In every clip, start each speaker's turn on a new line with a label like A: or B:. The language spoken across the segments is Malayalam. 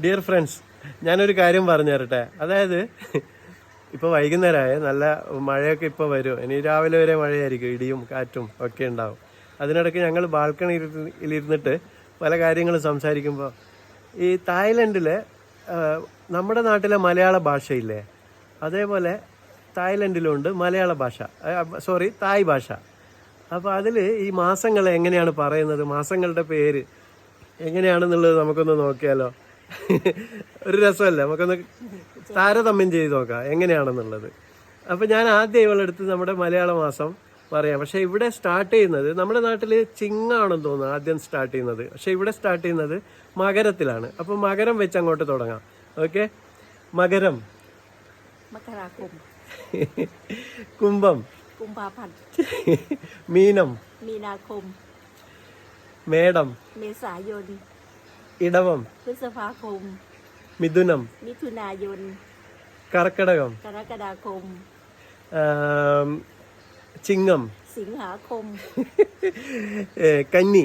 A: ഡിയർ ഫ്രണ്ട്സ്, ഞാനൊരു കാര്യം പറഞ്ഞു തരട്ടെ. അതായത് ഇപ്പോൾ വൈകുന്നേരമായ നല്ല മഴയൊക്കെ ഇപ്പോൾ വരും. ഇനി രാവിലെ വരെ മഴയായിരിക്കും, ഇടിയും കാറ്റും ഒക്കെ ഉണ്ടാവും. അതിനിടയ്ക്ക് ഞങ്ങൾ ബാൽക്കണിയിലിരുന്നിട്ട് പല കാര്യങ്ങളും സംസാരിക്കുമ്പോൾ ഈ തായ്ലൻഡിലെ നമ്മുടെ നാട്ടിലെ മലയാള ഭാഷയില്ലേ, അതേപോലെ തായ്ലൻഡിലുണ്ട് മലയാള ഭാഷ, തായ് ഭാഷ. അപ്പോൾ അതിൽ ഈ മാസങ്ങൾ എങ്ങനെയാണ് പറയുന്നത്, മാസങ്ങളുടെ പേര് എങ്ങനെയാണെന്നുള്ളത് നമുക്കൊന്ന് നോക്കിയാലോ? ഒരു രസമല്ല, നമുക്കൊന്ന് താരതമ്യം ചെയ്ത് നോക്കാം എങ്ങനെയാണെന്നുള്ളത്. അപ്പം ഞാൻ ആദ്യം ഇവളെടുത്ത് നമ്മുടെ മലയാള മാസം പറയാം. പക്ഷെ ഇവിടെ സ്റ്റാർട്ട് ചെയ്യുന്നത് നമ്മുടെ നാട്ടിൽ ചിങ്ങാണെന്ന് തോന്നുന്നു ആദ്യം സ്റ്റാർട്ട് ചെയ്യുന്നത്. പക്ഷെ ഇവിടെ സ്റ്റാർട്ട് ചെയ്യുന്നത് മകരത്തിലാണ്. അപ്പോൾ മകരം വെച്ച് അങ്ങോട്ട് തുടങ്ങാം. ഓക്കെ, മകരം. കുംഭം. മീനം. മേടം. ഇടവം. മിഥുനം. കർക്കടകം. ചിങ്ങം. കന്നി.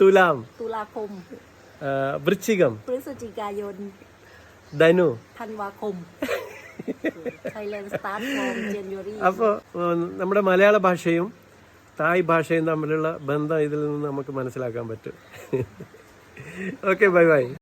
A: തുലാം. വൃശ്ചികം. ധനു. അപ്പോൾ നമ്മുടെ മലയാള ഭാഷയും തായ് ഭാഷയും തമ്മിലുള്ള ബന്ധം ഇതിൽ നിന്ന് നമുക്ക് മനസ്സിലാക്കാൻ പറ്റും. Okay, bye bye.